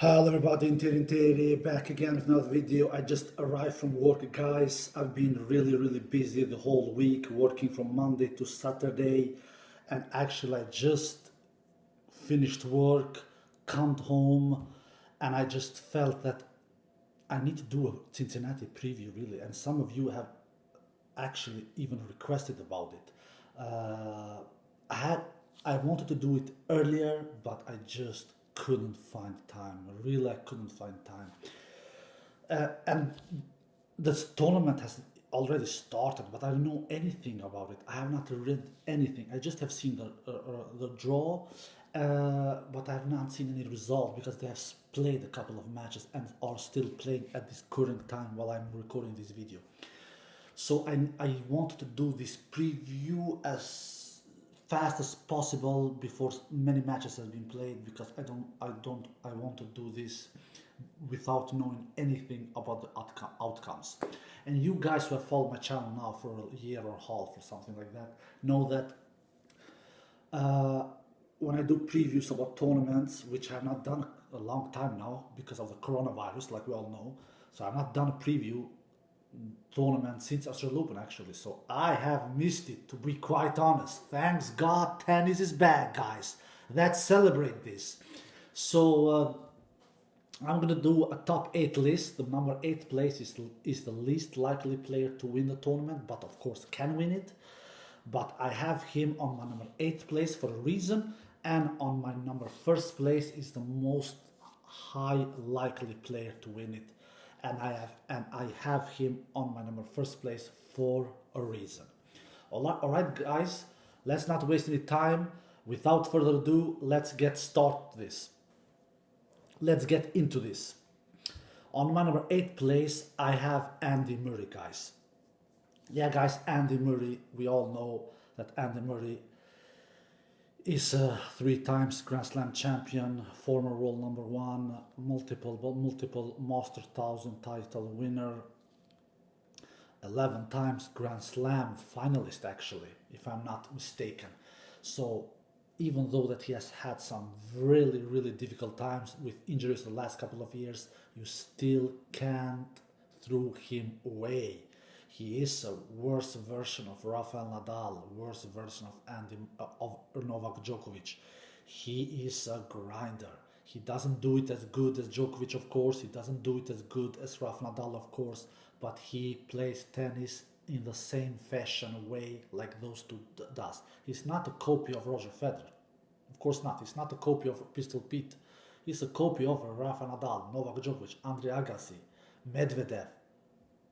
Hello everybody, Interi, back again with another video. I just arrived from work, guys. I've been really busy the whole week, working from Monday to Saturday, and actually I just finished work, come home, and I just felt that I need to do a Cincinnati preview, really, and some of you have actually even requested about it. I wanted to do it earlier, but I just couldn't find time. Really, I couldn't find time. And this tournament has already started, but I don't know anything about it. I have not read anything. I just have seen the draw, but I have not seen any result because they have played a couple of matches and are still playing at this current time while I'm recording this video. So I wanted to do this preview as fast as possible before many matches have been played, because I want to do this without knowing anything about the outcomes. And you guys who have followed my channel now for a year or a half or something like that know that when I do previews about tournaments, which I have not done a long time now because of the coronavirus, like we all know, so I've not done a preview tournament since Australian Open, actually. So I have missed it, to be quite honest. Thanks God tennis is back, guys. Let's celebrate this. So I'm gonna do a top 8 list. The number 8 place is the least likely player to win the tournament, but of course can win it. But I have him on my number 8 place for a reason, and on my number 1st place is the most high likely player to win it. And I have him on my number 1st place for a reason. All right, guys, let's not waste any time. Without further ado, let's get into this. On my number 8 place, I have Andy Murray, guys. Yeah, guys, Andy Murray. We all know that Andy Murray is a 3 times Grand Slam champion, former world number 1, multiple Master 1000 title winner, 11 times Grand Slam finalist, actually, if I'm not mistaken. So even though that he has had some really difficult times with injuries the last couple of years, you still can't throw him away. He is a worse version of Rafael Nadal, worse version of Novak Djokovic. He is a grinder. He doesn't do it as good as Djokovic, of course. He doesn't do it as good as Rafael Nadal, of course. But he plays tennis in the same fashion way like those two does. He's not a copy of Roger Federer. Of course not. He's not a copy of Pistol Pete. He's a copy of Rafael Nadal, Novak Djokovic, Andre Agassi, Medvedev,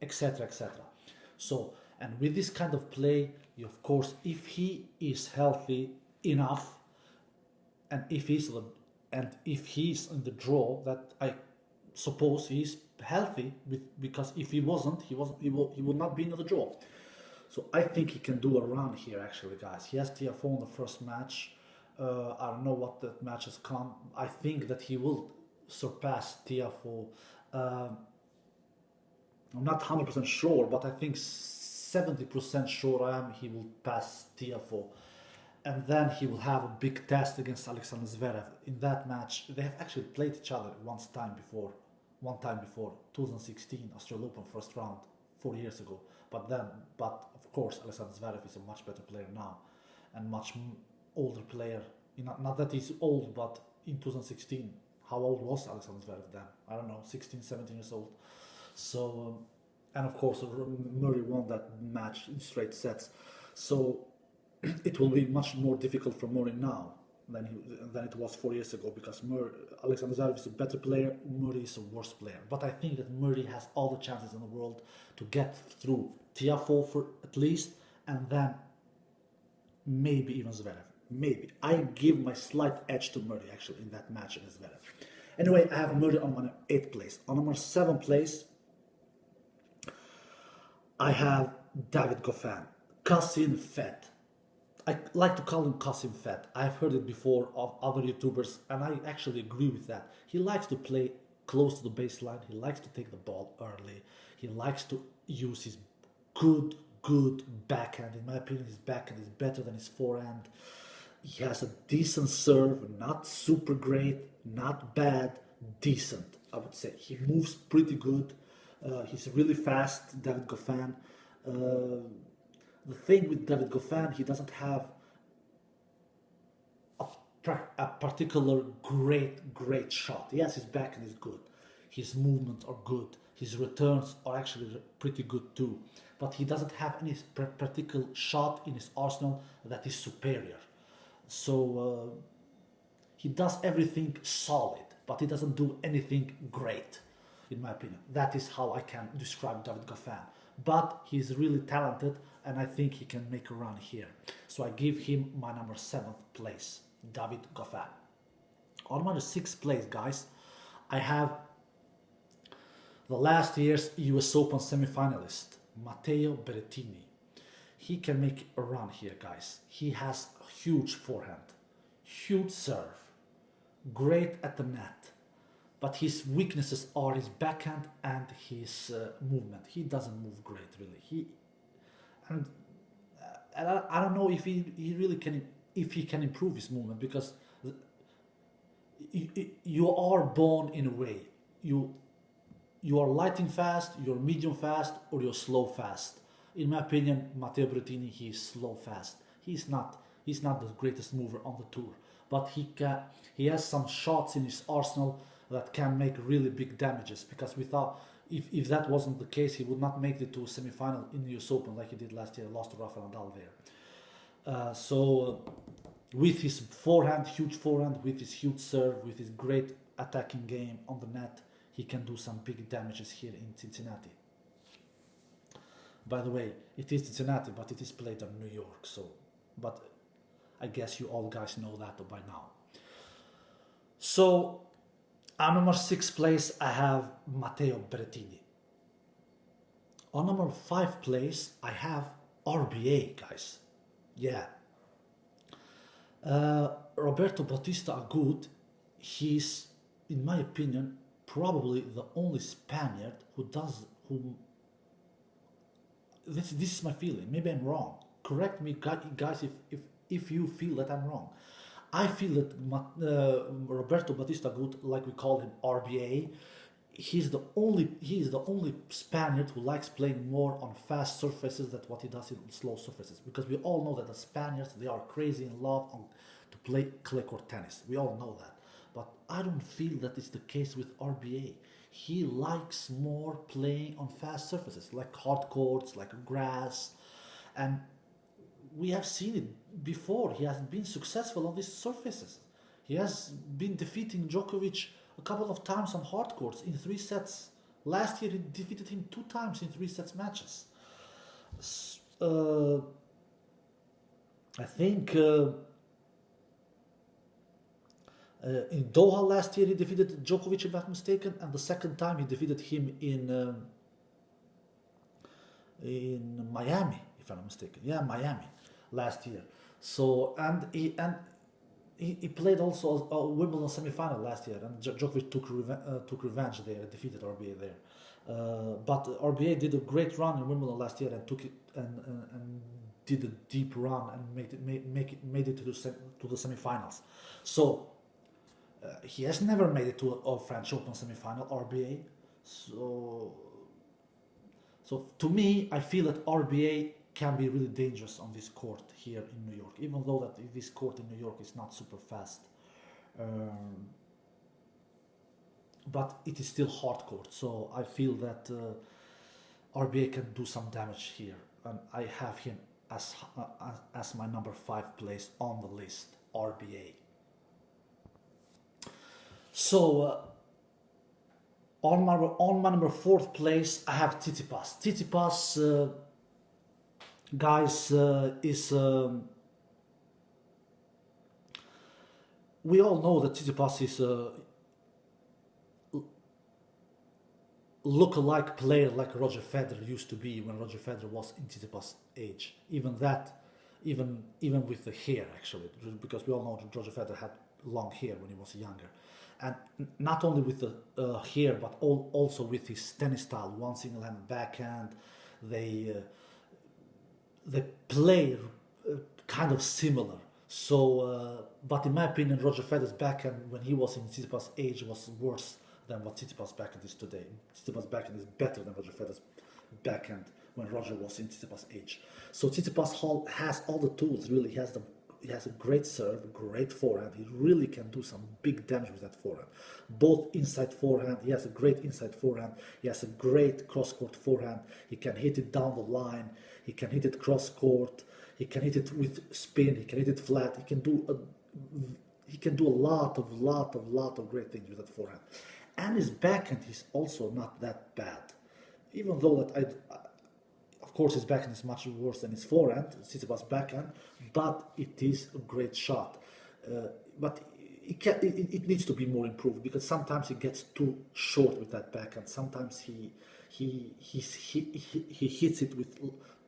etc. So, and with this kind of play, of course, if he is healthy enough, and if he's in the draw, that I suppose he's healthy, because if he wasn't, he would not be in the draw. So I think he can do a run here, actually, guys. He has Tiafoe in the first match. I don't know what that match has come. I think that he will surpass Tiafoe. I'm not 100% sure, but I think 70% sure I am he will pass Tiafoe. And then he will have a big test against Alexander Zverev. In that match, they have actually played each other one time before, 2016, Australian Open first round, 4 years ago. But of course, Alexander Zverev is a much better player now, and much older player. Not that he's old, but in 2016, how old was Alexander Zverev then? I don't know, 16, 17 years old. So, and of course, Murray won that match in straight sets. So it will be much more difficult for Murray now than it was 4 years ago, because Alexander Zverev is a better player, Murray is a worse player. But I think that Murray has all the chances in the world to get through Tiafoe for at least, and then maybe even Zverev. Maybe. I give my slight edge to Murray, actually, in that match against Zverev. Anyway, I have Murray on my 8th place. On number 7th place, I have David Kofan, Cousin Fat. I like to call him Cousin Fat. I've heard it before of other YouTubers, and I actually agree with that. He likes to play close to the baseline. He likes to take the ball early. He likes to use his good backhand. In my opinion, his backhand is better than his forehand. He has a decent serve, not super great, not bad, decent, I would say. He moves pretty good. He's really fast, David Goffin. The thing with David Goffin, he doesn't have a particular great shot. Yes, his backhand is good. His movements are good. His returns are actually pretty good too. But he doesn't have any particular shot in his arsenal that is superior. So he does everything solid, but he doesn't do anything great, in my opinion. That is how I can describe David Goffin. But he's really talented, and I think he can make a run here. So I give him my number 7th place, David Goffin. On my 6th place, guys, I have the last year's US Open semi-finalist, Mateo Brettini. He can make a run here, guys. He has a huge forehand, huge serve, great at the net, but his weaknesses are his backhand and his movement. He doesn't move great, really. And I don't know if he really can, if he can improve his movement, because you are born in a way. You are lighting fast, you're medium fast, or you're slow fast. In my opinion, Matteo Brettini, he's slow fast. He's not the greatest mover on the tour, but he has some shots in his arsenal that can make really big damages. Because if that wasn't the case, he would not make it to a semi-final in the US Open like he did last year, lost to Rafael Nadal there. With his forehand, huge forehand, with his huge serve, with his great attacking game on the net, he can do some big damages here in Cincinnati. By the way, it is Cincinnati, but it is played in New York, but I guess you all guys know that by now. So, on number 6th place, I have Matteo Brettini. On number 5th place, I have RBA, guys. Yeah. Roberto Bautista Agut, he's, in my opinion, probably the only Spaniard this is my feeling. Maybe I'm wrong. Correct me, guys, if you feel that I'm wrong. I feel that Roberto Bautista Agut, like we call him RBA, he is the only Spaniard who likes playing more on fast surfaces than what he does in slow surfaces. Because we all know that the Spaniards, they are crazy in love to play clay court tennis. We all know that. But I don't feel that it's the case with RBA. He likes more playing on fast surfaces, like hard courts, like grass. And we have seen it before. He has been successful on these surfaces. He has been defeating Djokovic a couple of times on hard courts in 3 sets. Last year he defeated him 2 times in 3 sets matches. I think in Doha last year he defeated Djokovic, if I'm not mistaken, and the second time he defeated him in Miami, if I'm not mistaken. Yeah, Miami last year. So he played also a Wimbledon semi-final last year, and Djokovic took revenge there, defeated RBA there. But RBA did a great run in Wimbledon last year and took it and did a deep run and made it to the semi-finals. So he has never made it to a French Open semi-final, RBA. So to me, I feel that RBA can be really dangerous on this court here in New York, even though that this court in New York is not super fast. But it is still hard court, so I feel that RBA can do some damage here, and I have him as my number 5 place on the list, RBA. So on my number 4th place, I have Titibus. Titibus, guys, is we all know that Titibus is a look-alike player like Roger Federer used to be when Roger Federer was in Titibus' age. Even with the hair, actually, because we all know that Roger Federer had long hair when he was younger. And not only with the hair, but also with his tennis style, one single-handed backhand. They play kind of similar. But in my opinion, Roger Federer's backhand when he was in Tsitsipas' age was worse than what Tsitsipas' backhand is today. Tsitsipas' backhand is better than Roger Federer's backhand when Roger was in Tsitsipas' age. So Tsitsipas has all the tools. Really, he has a great serve, great forehand. He really can do some big damage with that forehand. Both inside forehand, he has a great inside forehand. He has a great cross-court forehand. He can hit it down the line. He can hit it cross-court. He can hit it with spin. He can hit it flat. He can do a lot of great things with that forehand. And his backhand is also not that bad, even though of course his backhand is much worse than his forehand, Tsitsipas' backhand, but it is a great shot. But it needs to be more improved because sometimes he gets too short with that backhand. Sometimes he hits it with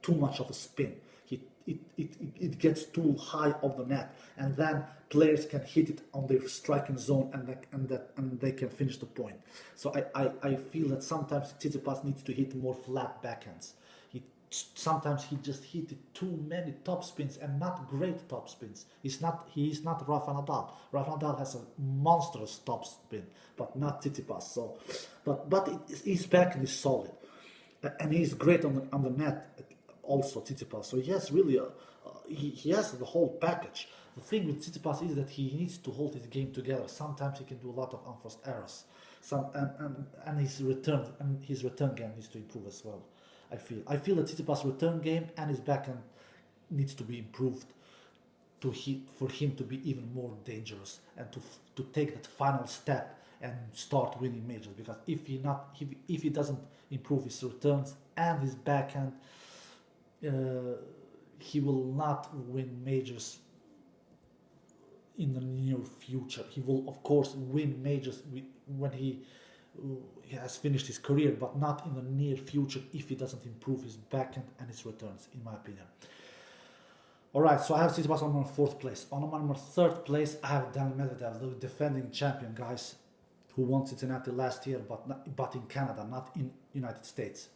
too much of a spin. It gets too high off the net, and then players can hit it on their striking zone, and they can finish the point. So I feel that sometimes Tsitsipas needs to hit more flat backhands. Sometimes he just hit it too many top spins and not great top spins. He is not Rafa Nadal. Rafa Nadal has a monstrous top spin, but not Tsitsipas. So, but his backhand is solid, and he's great on the net. Also, Tsitsipas. So he has really he has the whole package. The thing with Tsitsipas is that he needs to hold his game together. Sometimes he can do a lot of unforced errors. And his return game needs to improve as well. I feel that Tsitsipas' return game and his backhand needs to be improved for him to be even more dangerous and to take that final step and start winning majors. Because if he doesn't improve his returns and his backhand, he will not win majors in the near future. He will, of course, win majors when he has finished his career, but not in the near future if he doesn't improve his backhand and his returns, in my opinion. Alright, so I have Tsitsipas on my 4th place. On my number 3rd place, I have Daniil Medvedev, the defending champion, guys, who won Cincinnati last year, but in Canada, not in United States.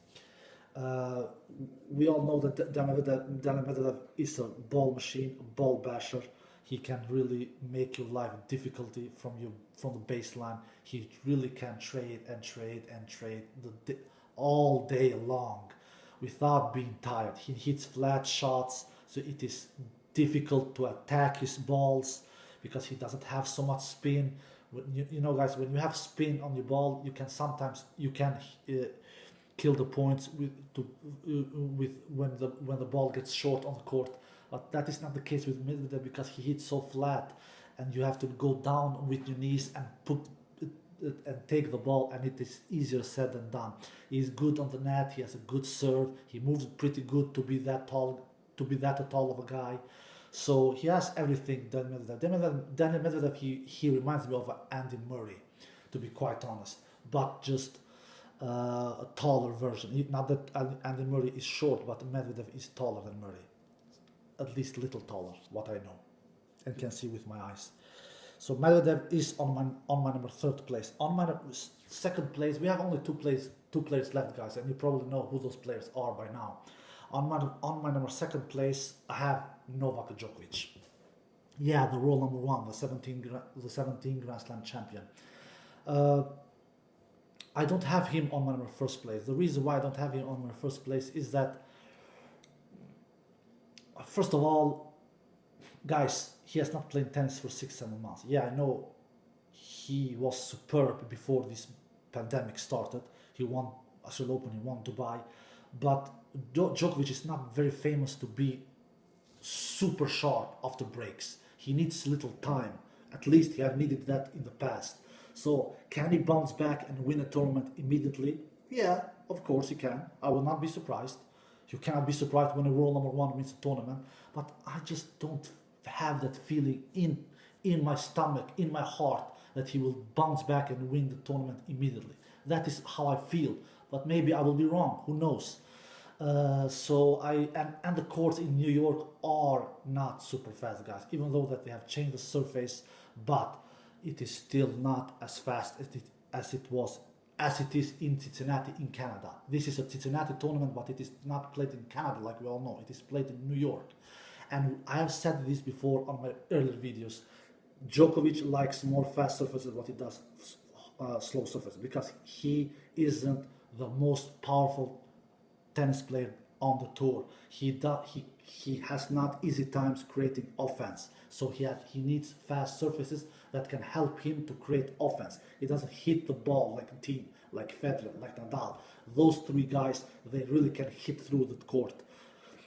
We all know that Daniil Medvedev is a ball machine, a ball basher. He can really make your life difficulty from the baseline. He really can trade all day long without being tired. He hits flat shots, so it is difficult to attack his balls because he doesn't have so much spin. You know, guys, when you have spin on your ball, you can kill the points when the ball gets short on the court. But that is not the case with Medvedev because he hits so flat, and you have to go down with your knees and take the ball, and it is easier said than done. He's good on the net. He has a good serve. He moves pretty good to be that tall of a guy. So he has everything. Daniil Medvedev, he reminds me of Andy Murray, to be quite honest, but just a taller version. Not that Andy Murray is short, but Medvedev is taller than Murray. At least a little taller, what I know and can see with my eyes. So Medvedev is on my number 3rd place. On my 2nd place, we have only two players left, guys, and you probably know who those players are by now. On my number 2nd place, I have Novak Djokovic. Yeah, the world number 1, the 17 Grand Slam champion. I don't have him on my number 1st place. The reason why I don't have him on my 1st place is that, first of all, guys, he has not played tennis for 6-7 months. Yeah, I know he was superb before this pandemic started. He won Australian Open, he won Dubai. But Djokovic is not very famous to be super sharp after breaks. He needs little time. At least he has needed that in the past. So can he bounce back and win a tournament immediately? Yeah, of course he can. I will not be surprised. You cannot be surprised when a world number 1 wins a tournament. But I just don't have that feeling in my stomach, in my heart, that he will bounce back and win the tournament immediately. That is how I feel. But maybe I will be wrong. Who knows? And the courts in New York are not super fast, guys. Even though that they have changed the surface, but it is still not as fast as it is in Cincinnati in Canada. This is a Cincinnati tournament, but it is not played in Canada like we all know. It is played in New York. And I have said this before on my earlier videos. Djokovic likes more fast surfaces than what he does slow surfaces, because he isn't the most powerful tennis player on the tour. He has not easy times creating offense, so he needs fast surfaces that can help him to create offense. He doesn't hit the ball like a team, like Federer, like Nadal. Those three guys, they really can hit through the court.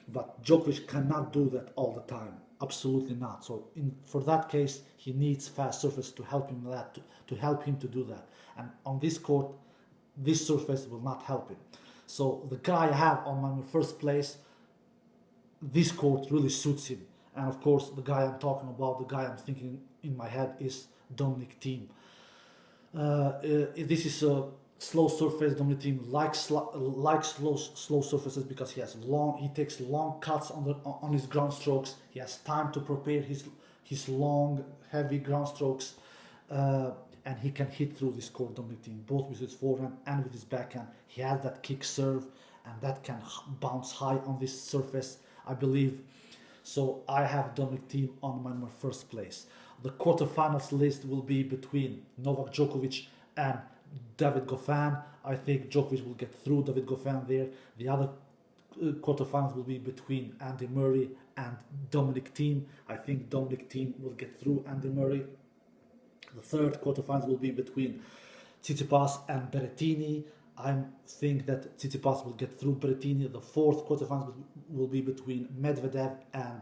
But Djokovic cannot do that all the time. Absolutely not. So for that case, he needs fast surface to help him to help him to do that. And on this court, this surface will not help him. So the guy I have on my first place, this court really suits him. And of course, the guy I'm talking about, the guy I'm thinking in my head is Dominic Thiem. This is a slow surface. Dominic Thiem likes slow surfaces because he takes long cuts on his ground strokes. He has time to prepare his long, heavy ground strokes, and he can hit through this court. Dominic Thiem, both with his forehand and with his backhand. He has that kick serve, and that can bounce high on this surface, I believe. So I have Dominic Thiem on my first place. The quarterfinals list will be between Novak Djokovic and David Goffin. I think Djokovic will get through David Goffin there. The other quarterfinals will be between Andy Murray and Dominic Thiem. I think Dominic Thiem will get through Andy Murray. The third quarterfinals will be between Titibus and Berrettini. I think that Titibus will get through Berrettini. The fourth quarterfinals will be between Medvedev and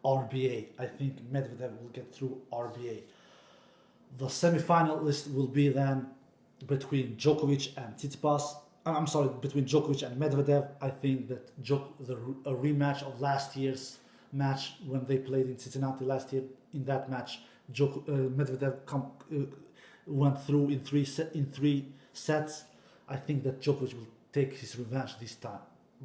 RBA. I think Medvedev will get through RBA. The semi-final list will be then between Djokovic and Tsitsipas. Between Djokovic and Medvedev. I think that a rematch of last year's match when they played in Cincinnati last year. In that match, Medvedev went through in three sets. I think that Djokovic will take his revenge this time,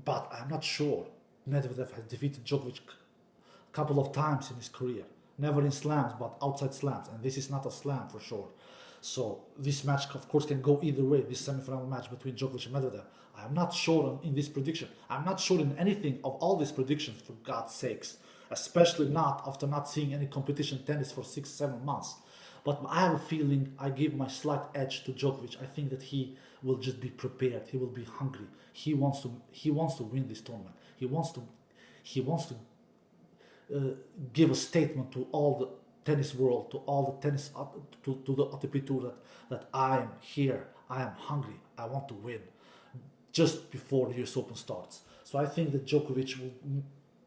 but I'm not sure. Medvedev has defeated Djokovic a couple of times in his career. Never in slams, but outside slams, and this is not a slam for sure. So this match, of course, can go either way. This semi-final match between Djokovic and Medvedev. I'm not sure in this prediction. I'm not sure in anything of all these predictions, for God's sakes. Especially not after not seeing any competition tennis for 6-7 months. But I have a feeling I give my slight edge to Djokovic. I think that he will just be prepared. He will be hungry. He wants to win this tournament. He wants to give a statement to all the tennis world, to all the tennis, to the ATP Tour that I am here. I am hungry. I want to win. Just before the US Open starts. So I think that Djokovic will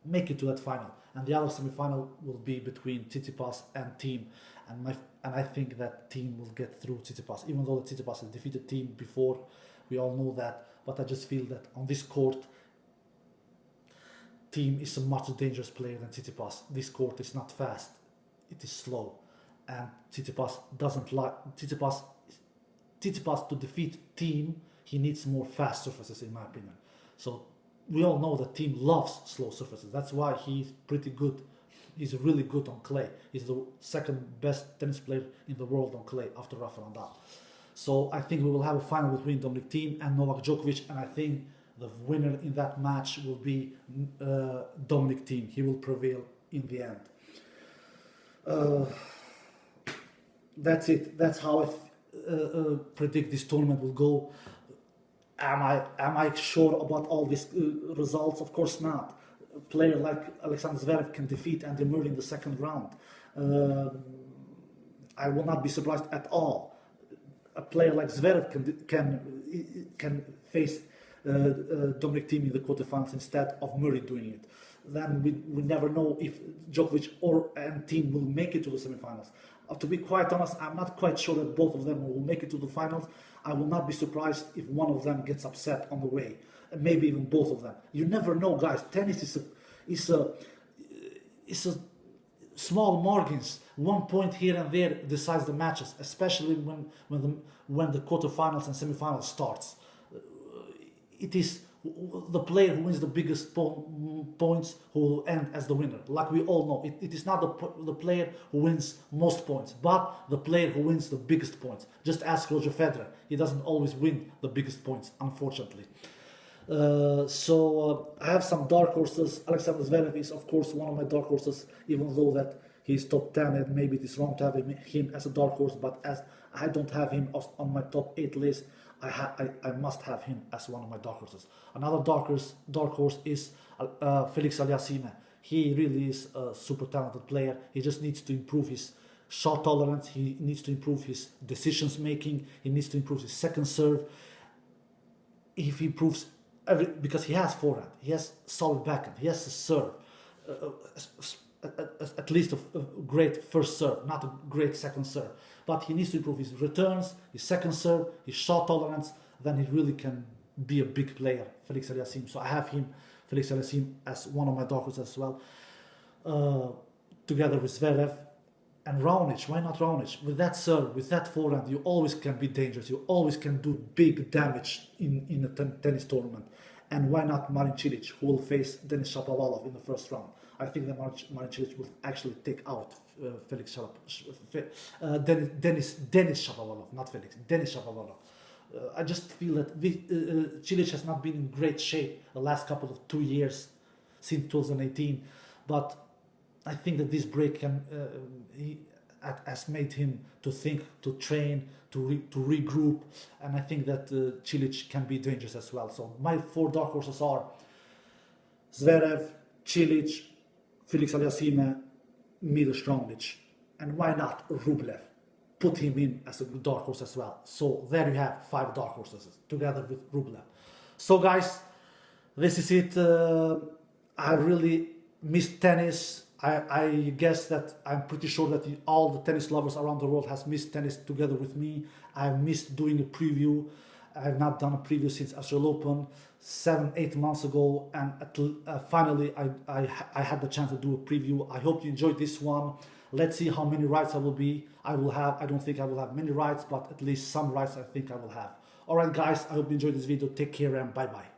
make it to that final, and the other semi-final will be between Tsitsipas and Thiem, and I think that Thiem will get through Tsitsipas, even though Tsitsipas has defeated Thiem before. We all know that, but I just feel that on this court, Thiem is a much dangerous player than Tsitsipas. This court is not fast; it is slow, and Tsitsipas doesn't like Tsitsipas to defeat Thiem. He needs more fast surfaces, in my opinion. So we all know that Thiem loves slow surfaces. That's why he's pretty good. He's really good on clay. He's the second best tennis player in the world on clay after Rafa Nadal. So I think we will have a final between Dominic Thiem and Novak Djokovic, and I think the winner in that match will be Dominic Thiem. He will prevail in the end. That's it. That's how I predict this tournament will go. Am I sure about all these results? Of course not. A player like Alexander Zverev can defeat Andy Murray in the second round. I will not be surprised at all. A player like Zverev can face Dominic Thiem in the quarterfinals instead of Murray doing it. Then we never know if Djokovic and Thiem will make it to the semifinals. To be quite honest, I'm not quite sure that both of them will make it to the finals. I will not be surprised if one of them gets upset on the way, and maybe even both of them. You never know, guys. Tennis is a small margins. 1 point here and there decides the matches, especially when the quarterfinals and semifinals starts. It is the player who wins the biggest points who will end as the winner. Like we all know, it is not the player who wins most points, but the player who wins the biggest points. Just ask Roger Federer. He doesn't always win the biggest points, unfortunately. I have some dark horses. Alexander Zverev is, of course, one of my dark horses, even though that he's top 10 and maybe it is wrong to have him as a dark horse, but as I don't have him on my top 8 list, I must have him as one of my dark horses. Another dark horse is Felix Aliassime. He really is a super talented player. He just needs to improve his shot tolerance. He needs to improve his decisions making. He needs to improve his second serve. If he improves because he has forehand, he has solid backhand, he has a serve, at least a great first serve, not a great second serve. But he needs to improve his returns, his second serve, his shot tolerance. Then he really can be a big player, Felix Aliassime. So I have him, Felix Aliassime, as one of my dark horses as well, together with Zverev. And Raonic, why not Raonic? With that serve, with that forehand, you always can be dangerous. You always can do big damage in a tennis tournament. And why not Marin Cilic, who will face Denis Shapovalov in the first round? I think that Marin Cilic will actually take out Denis Shapovalov, not Felix, Denis Shapovalov. I just feel that Cilic has not been in great shape the last couple of 2 years since 2018, but I think that this break has made him to think, to train, to regroup, and I think that Cilic can be dangerous as well. So my 4 dark horses are Zverev, Cilic, Felix Aliassime, Milos Raonic, and why not Rublev? Put him in as a dark horse as well. So there you have 5 dark horses together with Rublev. So guys, this is it. I really missed tennis. I guess that I'm pretty sure that all the tennis lovers around the world has missed tennis together with me. I've missed doing a preview. I've not done a preview since Australian Open 7-8 months ago, and finally I had the chance to do a preview. I hope you enjoyed this one. Let's see how many rights I will have. I don't think I will have many rights, but at least some rights I think I will have. Alright guys, I hope you enjoyed this video. Take care and bye bye.